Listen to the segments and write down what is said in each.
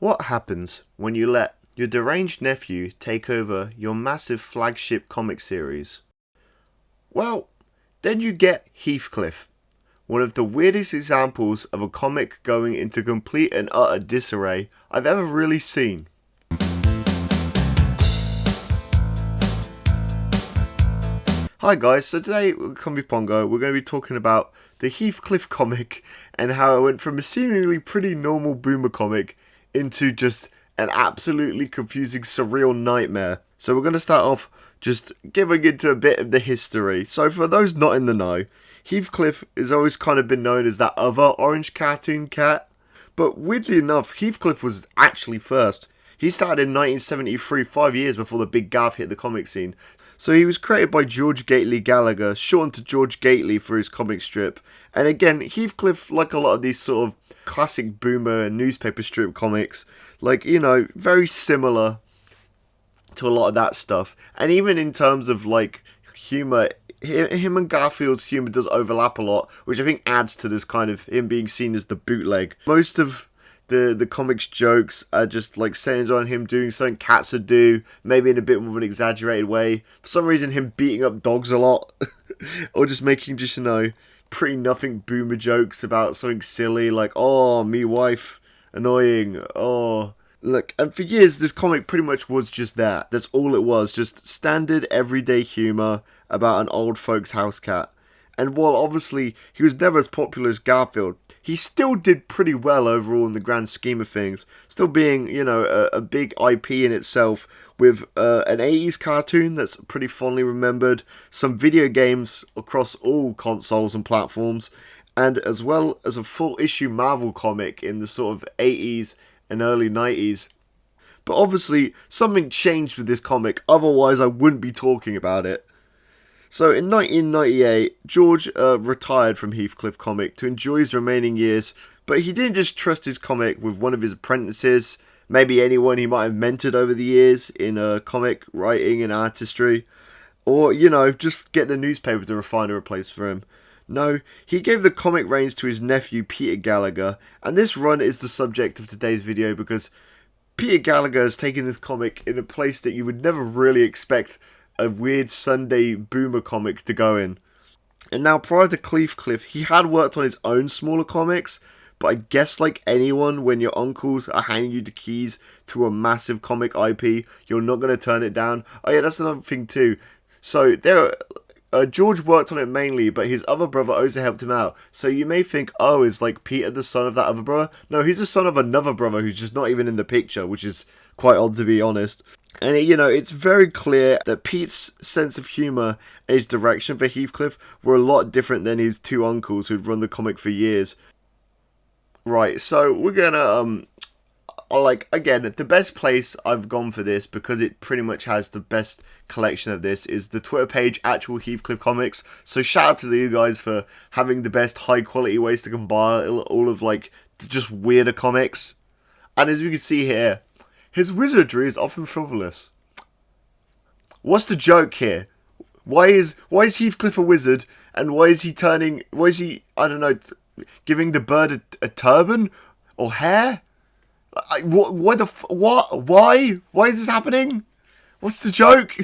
What happens when you let your deranged nephew take over your massive flagship comic series? Well, then you get Heathcliff, one of the weirdest examples of a comic going into complete and utter disarray I've ever really seen. Hi guys, so today, come with Pongo, we're going to be talking about the Heathcliff comic and how it went from a seemingly pretty normal boomer comic into just an absolutely confusing surreal nightmare. So we're going to start off just giving into a bit of the history. So for those not in the know, Heathcliff has always kind of been known as that other orange cartoon cat. But weirdly enough, Heathcliff was actually first. He started in 1973, 5 years before the big gaff hit the comic scene. So he was created by George Gately Gallagher, shortened to George Gately for his comic strip. And again, Heathcliff, like a lot of these sort of classic boomer newspaper strip comics, like, you know, very similar to a lot of that stuff. And even in terms of, like, humour, him and Garfield's humour does overlap a lot, which I think adds to this kind of him being seen as the bootleg. Most of the comics jokes are just like centered on him doing something cats would do, maybe in a bit more of an exaggerated way. For some reason, him beating up dogs a lot, or just making just, you know, pretty nothing boomer jokes about something silly like, oh, me wife, annoying, oh. Look, and for years, this comic pretty much was just that. That's all it was, just standard everyday humour about an old folks house cat. And while obviously he was never as popular as Garfield, he still did pretty well overall in the grand scheme of things. Still being, you know, a big IP in itself, with an 80s cartoon that's pretty fondly remembered, some video games across all consoles and platforms, and as well as a full issue Marvel comic in the sort of 80s and early 90s. But obviously something changed with this comic, otherwise I wouldn't be talking about it. So in 1998, George retired from Heathcliff comic to enjoy his remaining years, but he didn't just trust his comic with one of his apprentices, maybe anyone he might have mentored over the years in comic writing and artistry, or, you know, just get the newspaper to refine a replace for him. No, he gave the comic reins to his nephew Peter Gallagher, and this run is the subject of today's video because Peter Gallagher has taken this comic in a place that you would never really expect a weird Sunday boomer comic to go in. And now, prior to Heathcliff, he had worked on his own smaller comics, but I guess like anyone, when your uncles are handing you the keys to a massive comic IP, you're not going to turn it down. Oh yeah, that's another thing too. So George worked on it mainly, but his other brother also helped him out. So you may think, oh, is like Peter the son of that other brother? No, he's the son of another brother who's just not even in the picture, which is quite odd to be honest. And you know, it's very clear that Pete's sense of humour and his direction for Heathcliff were a lot different than his two uncles who'd run the comic for years. Right, so we're gonna, like, again, the best place I've gone for this, because it pretty much has the best collection of this, is the Twitter page, Actual Heathcliff Comics. So shout out to you guys for having the best high quality ways to compile all of, like, just weirder comics. And as you can see here, his wizardry is often frivolous. What's the joke here? Why is Heathcliff a wizard, and why is he, I don't know, giving the bird a turban or hair? Why is this happening? What's the joke?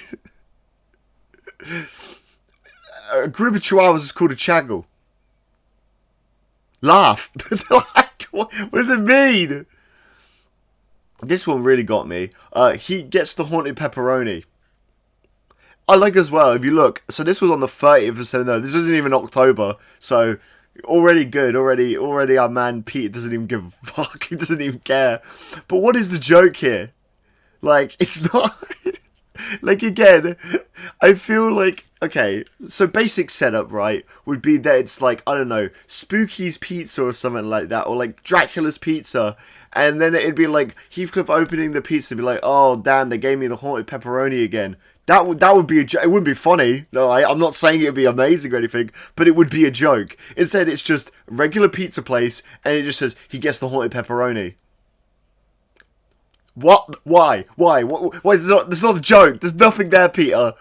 A group of chihuahuas is called a chaggle. Laugh. Like, what does it mean? This one really got me. He gets the haunted pepperoni. I like as well, if you look. So this was on the 30th of September. This wasn't even October. So already good. Already our man Pete doesn't even give a fuck. He doesn't even care. But what is the joke here? Like, it's not... Like, again, I feel like... Okay, so basic setup, right, would be that it's like, I don't know, Spooky's Pizza or something like that. Or like Dracula's Pizza. And then it'd be like Heathcliff opening the pizza and be like, oh, damn, they gave me the haunted pepperoni again. That would be a joke. It wouldn't be funny. No, I'm not saying it would be amazing or anything, but it would be a joke. Instead, it's just regular pizza place, and it just says, he gets the haunted pepperoni. What? Why? Why is this not? There's not a joke. There's nothing there, Peter.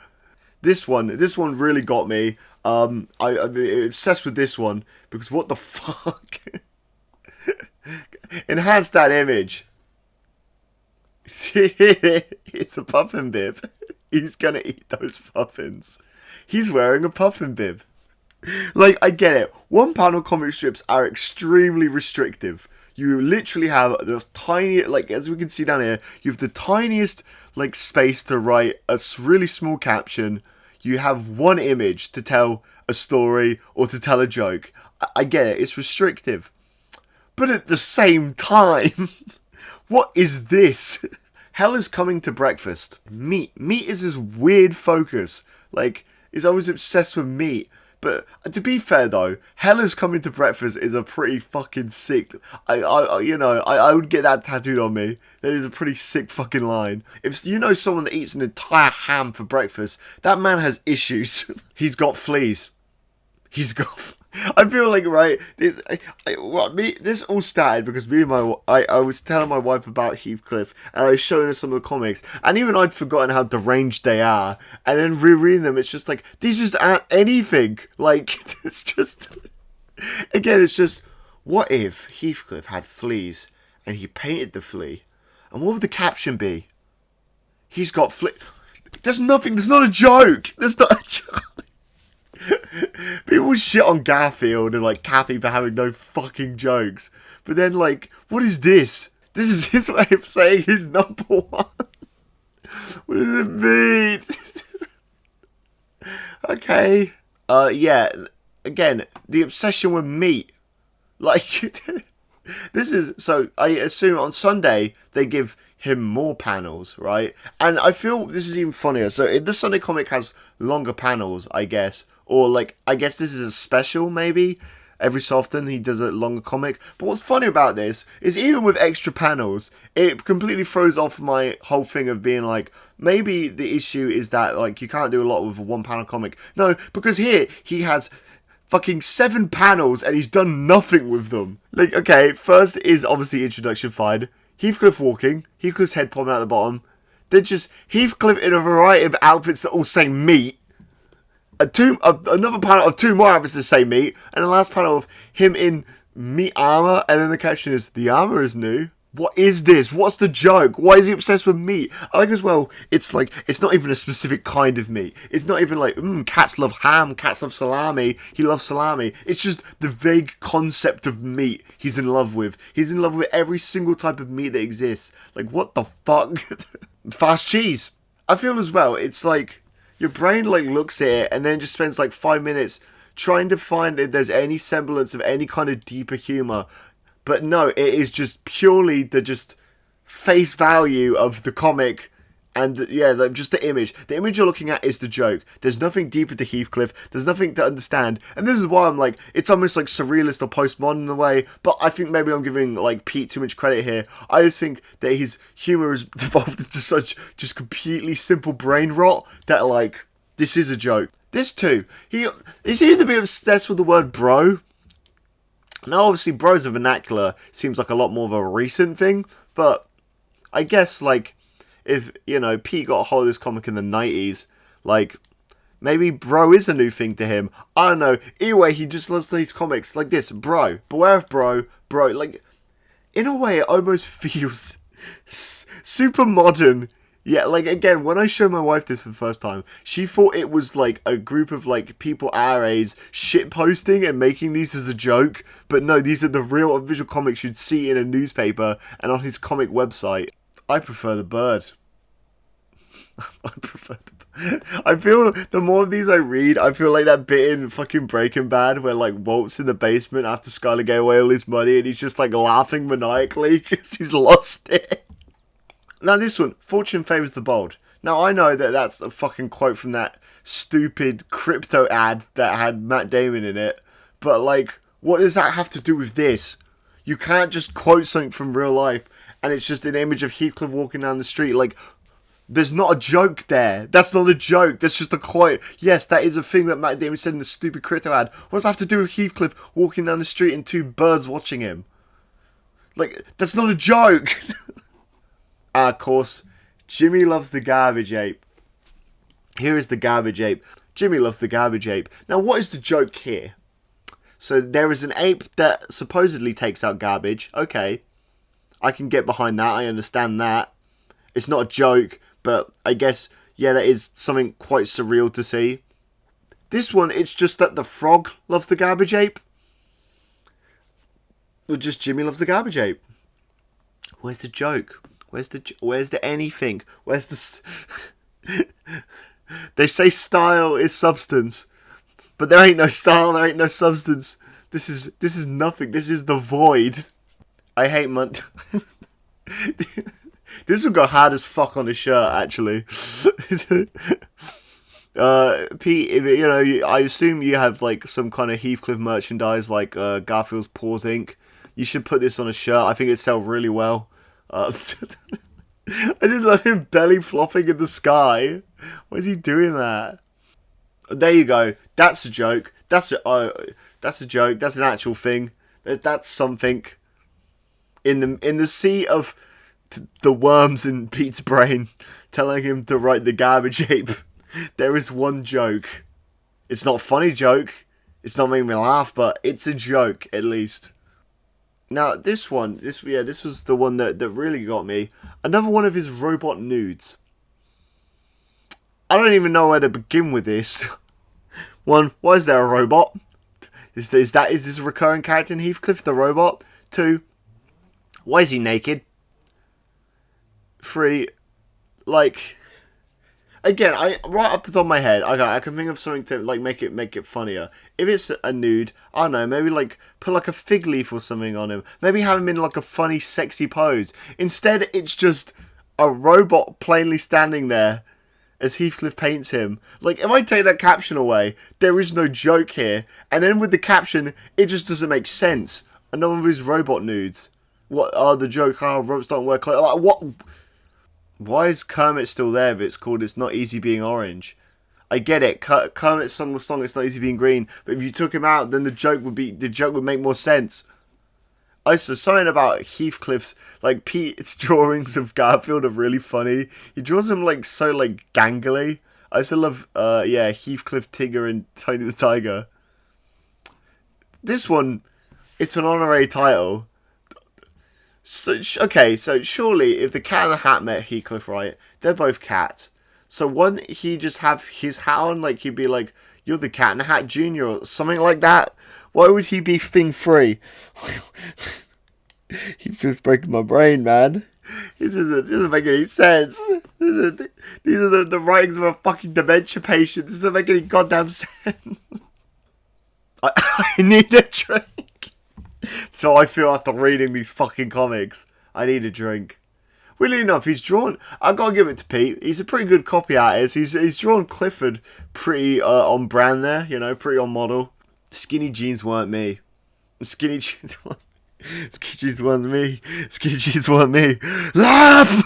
This one really got me. I'm obsessed with this one, because what the fuck? Enhance that image. It's a puffin bib. He's gonna eat those puffins. He's wearing a puffin bib. Like, I get it. One panel comic strips are extremely restrictive. You literally have this tiny, like, as we can see down here, you have the tiniest, like, space to write a really small caption. You have one image to tell a story or to tell a joke. I get it. It's restrictive. But at the same time, what is this? Hell is coming to breakfast. Meat. Meat is his weird focus. Like, he's always obsessed with meat. But to be fair though, Hell is coming to breakfast is a pretty fucking sick. I would get that tattooed on me. That is a pretty sick fucking line. If you know someone that eats an entire ham for breakfast, that man has issues. He's got fleas. He's got. I feel like, right, this all started because I was telling my wife about Heathcliff and I was showing her some of the comics, and even I'd forgotten how deranged they are, and then rereading them, it's just like, these just aren't anything. Like, it's just, again, it's just, what if Heathcliff had fleas and he painted the flea, and what would the caption be? He's got there's not a joke. There's not a joke. People shit on Garfield and like Kathy for having no fucking jokes. But then like, what is this? This is his way of saying he's number one. What does it mean? Okay. Yeah. Again, the obsession with meat. Like, this is, so I assume on Sunday they give him more panels, right? And I feel this is even funnier. So if the Sunday comic has longer panels, I guess, or like, I guess this is a special maybe. Every so often he does a longer comic. But what's funny about this is even with extra panels, it completely throws off my whole thing of being like, maybe the issue is that like you can't do a lot with a one panel comic. No, because here he has fucking 7 panels and he's done nothing with them. Like, okay, first is obviously introduction, fine. Heathcliff walking, Heathcliff's head popping out the bottom. Then just Heathcliff in a variety of outfits that all say meat. Another panel of 2 more outfits that say meat. And the last panel of him in meat armor. And then the caption is, the armor is new. What is this? What's the joke? Why is he obsessed with meat? I like as well, it's like, it's not even a specific kind of meat. It's not even like, cats love ham, cats love salami, he loves salami. It's just the vague concept of meat he's in love with. He's in love with every single type of meat that exists. Like, what the fuck? Fast cheese. I feel as well, it's like, your brain like looks at it and then just spends like 5 minutes trying to find if there's any semblance of any kind of deeper humour. But no, it is just purely the just face value of the comic and yeah, just the image. The image you're looking at is the joke. There's nothing deeper to Heathcliff. There's nothing to understand. And this is why I'm like, it's almost like surrealist or postmodern in a way. But I think maybe I'm giving like Pete too much credit here. I just think that his humour has devolved into such just completely simple brain rot that like, this is a joke. This too, he seems to be obsessed with the word bro. Now, obviously, bro's a vernacular seems like a lot more of a recent thing, but I guess, like, if, you know, Pete got a hold of this comic in the 90s, like, maybe bro is a new thing to him. I don't know. Either way, he just loves these comics like this. Bro. Beware of bro. Like, in a way, it almost feels super modern. Yeah, like, again, when I showed my wife this for the first time, she thought it was, like, a group of, like, people our age shitposting and making these as a joke. But no, these are the real visual comics you'd see in a newspaper and on his comic website. I prefer the bird. I feel the more of these I read, I feel like that bit in fucking Breaking Bad where, like, Walt's in the basement after Skyler gave away all his money and he's just, like, laughing maniacally because he's lost it. Now this one, fortune favours the bold. Now I know that that's a fucking quote from that stupid crypto ad that had Matt Damon in it, but like, what does that have to do with this? You can't just quote something from real life and it's just an image of Heathcliff walking down the street. Like, there's not a joke there. That's not a joke. That's just a quote. Yes, that is a thing that Matt Damon said in the stupid crypto ad. What does that have to do with Heathcliff walking down the street and 2 birds watching him? Like, that's not a joke. Of course, Jimmy loves the garbage ape. Here is the garbage ape. Jimmy loves the garbage ape. Now, what is the joke here? So, there is an ape that supposedly takes out garbage. Okay. I can get behind that. I understand that. It's not a joke, but I guess, yeah, that is something quite surreal to see. This one, it's just that the frog loves the garbage ape. Or just Jimmy loves the garbage ape. Where's the joke? Where's the anything? Where's the... They say style is substance, but there ain't no style, there ain't no substance. This is nothing. This is the void. I hate This would go hard as fuck on a shirt, actually. Pete, if you know, I assume you have like some kind of Heathcliff merchandise, like Garfield's Paws Inc. You should put this on a shirt. I think it'd sell really well. I just love him belly flopping in the sky. Why is he doing that? There you go. That's a joke. That's a joke. That's an actual thing. That's something. In the sea of the worms in Pete's brain, telling him to write the garbage ape, there is one joke. It's not a funny joke. It's not making me laugh, but it's a joke at least. Now this was the one that really got me. Another one of his robot nudes. I don't even know where to begin with this. One, why is there a robot? Is this a recurring character in Heathcliff, the robot? 2, why is he naked? 3, like, again, right off the top of my head, I can think of something to like make it funnier. If it's a nude, I don't know, maybe like put like a fig leaf or something on him. Maybe have him in like a funny, sexy pose. Instead, it's just a robot plainly standing there as Heathcliff paints him. Like, if I take that caption away, there is no joke here. And then with the caption, it just doesn't make sense. Another one of his robot nudes. What are the joke? Oh, robots don't work like what? Why is Kermit still there if it's called It's Not Easy Being Orange? I get it. Kermit sung the song It's Not Easy Being Green, but if you took him out, then the joke would make more sense. Also, something about Heathcliff's, like, Pete's drawings of Garfield are really funny. He draws him like so like gangly. I also love Heathcliff, Tigger, and Tony the Tiger. This one, it's an honorary title. So surely if the Cat in the Hat met Heathcliff, right? They're both cats. So wouldn't he just have his hat on? Like, he'd be like, "You're the Cat in the Hat Junior" or something like that. Why would he be thing free? He feels breaking my brain, man. This doesn't make any sense. These are the writings of a fucking dementia patient. This doesn't make any goddamn sense. I need a drink. So I feel after reading these fucking comics. I need a drink. Weirdly enough, he's drawn... I've got to give it to Pete. He's a pretty good copy artist. He's drawn Clifford pretty on brand there. You know, pretty on model. Skinny jeans weren't me. Skinny jeans weren't me. Skinny jeans weren't me. Laugh!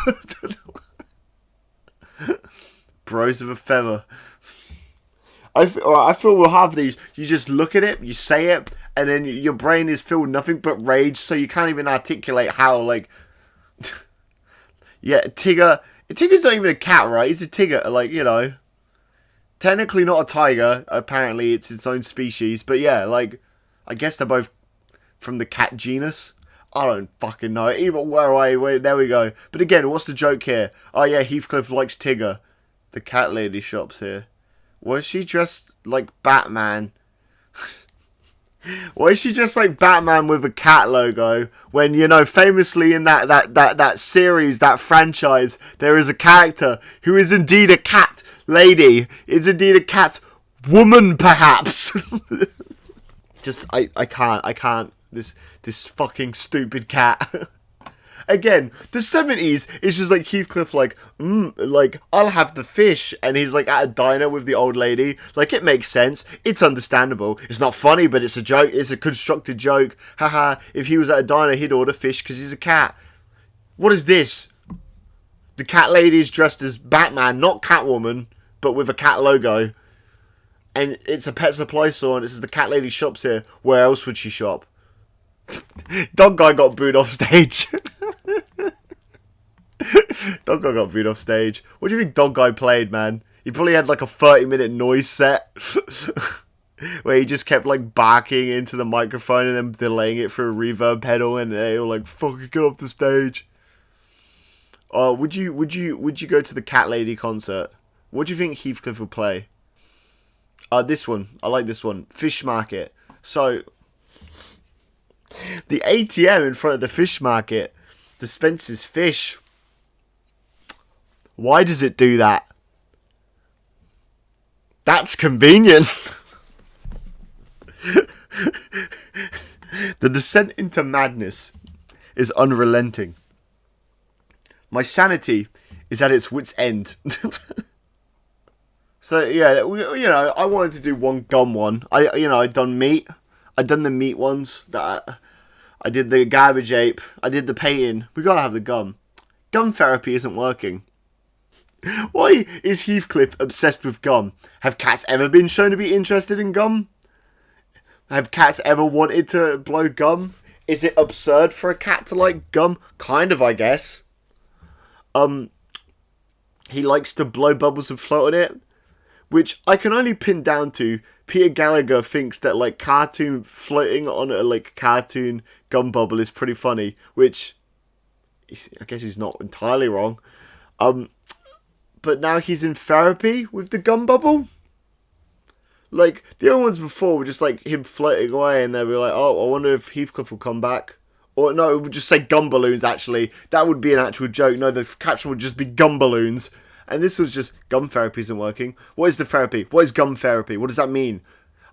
Bros of a feather. I feel we'll have these. You just look at it, you say it, and then your brain is filled with nothing but rage, so you can't even articulate how, like... Yeah, Tigger's not even a cat, right? He's a Tigger, like, you know. Technically not a tiger. Apparently it's its own species. But yeah, like, I guess they're both from the cat genus. I don't fucking know. Either way, there we go. But again, what's the joke here? Oh yeah, Heathcliff likes Tigger. The cat lady shop's here. Why is she dressed like Batman? Why is she just like Batman with a cat logo? When, you know, famously in that series, that franchise, there is a character who is indeed a cat lady. Is indeed a cat woman, perhaps. Just I can't. This fucking stupid cat. Again, the 70s is just like Heathcliff, like, like, I'll have the fish, and he's like at a diner with the old lady. Like, it makes sense. It's understandable. It's not funny, but it's a joke. It's a constructed joke. Haha, if he was at a diner, he'd order fish because he's a cat. What is this? The cat lady is dressed as Batman, not Catwoman, but with a cat logo. And it's a pet supply store, and it says the cat lady shops here. Where else would she shop? Dog guy got booed off stage. Dog guy got booed off stage. What do you think Dog guy played, man? He probably had like a 30-minute noise set where he just kept like barking into the microphone and then delaying it through a reverb pedal, and they all like, fucking get off the stage. Would you go to the Cat Lady concert? What do you think Heathcliff would play? This one. I like this one. Fish market. So, the ATM in front of the fish market dispenses fish. Why does it do that? That's convenient. The descent into madness is unrelenting. My sanity is at its wit's end. So yeah, I wanted to do one gum one. I'd done meat. I'd done the meat ones. I did the garbage ape. I did the painting. We gotta have the gum. Gum therapy isn't working. Why is Heathcliff obsessed with gum? Have cats ever been shown to be interested in gum? Have cats ever wanted to blow gum? Is it absurd for a cat to like gum? Kind of, I guess. He likes to blow bubbles and float on it, which I can only pin down to Peter Gallagher thinks that like cartoon floating on a like cartoon gum bubble is pretty funny, which I guess he's not entirely wrong. But now he's in therapy with the gum bubble. Like, the other ones before were just like him floating away and they were like, oh, I wonder if Heathcliff will come back. Or no, it would just say gum balloons, actually. That would be an actual joke. No, the caption would just be gum balloons. And this was just, gum therapy isn't working. What is the therapy? What is gum therapy? What does that mean?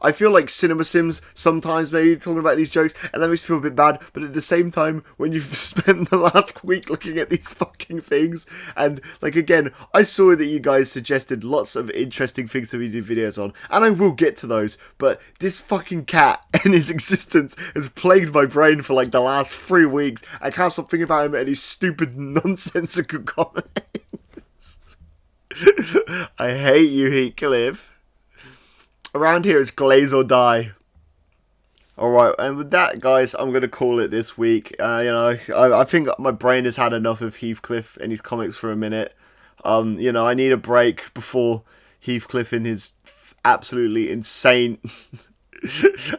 I feel like Cinema Sims sometimes maybe talking about these jokes, and that makes me feel a bit bad, but at the same time, when you've spent the last week looking at these fucking things, and like again, I saw that you guys suggested lots of interesting things for me to do videos on, and I will get to those, but this fucking cat and his existence has plagued my brain for like the last 3 weeks. I can't stop thinking about him and his stupid nonsensical comments. I hate you, Heathcliff. Around here, it's glaze or die. Alright, and with that, guys, I'm going to call it this week. I think my brain has had enough of Heathcliff and his comics for a minute. I need a break before Heathcliff and his absolutely insane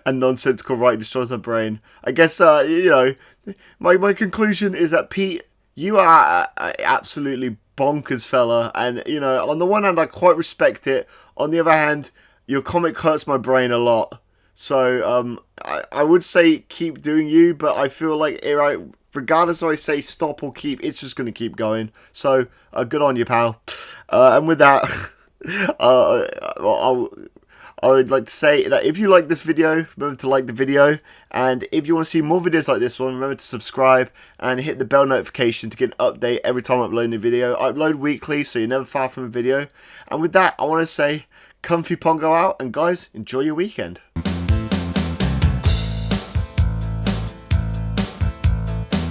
and nonsensical writing destroys my brain. I guess, my conclusion is that, Pete, you are an absolutely bonkers fella. And, on the one hand, I quite respect it. On the other hand, your comic hurts my brain a lot. So, I would say keep doing you, but I feel like, regardless if I say stop or keep, it's just going to keep going. So, good on you, pal. And with that, I would like to say that if you like this video, remember to like the video. And if you want to see more videos like this one, remember to subscribe and hit the bell notification to get an update every time I upload a new video. I upload weekly, so you're never far from a video. And with that, I want to say, comfy Pongo out, and guys, enjoy your weekend.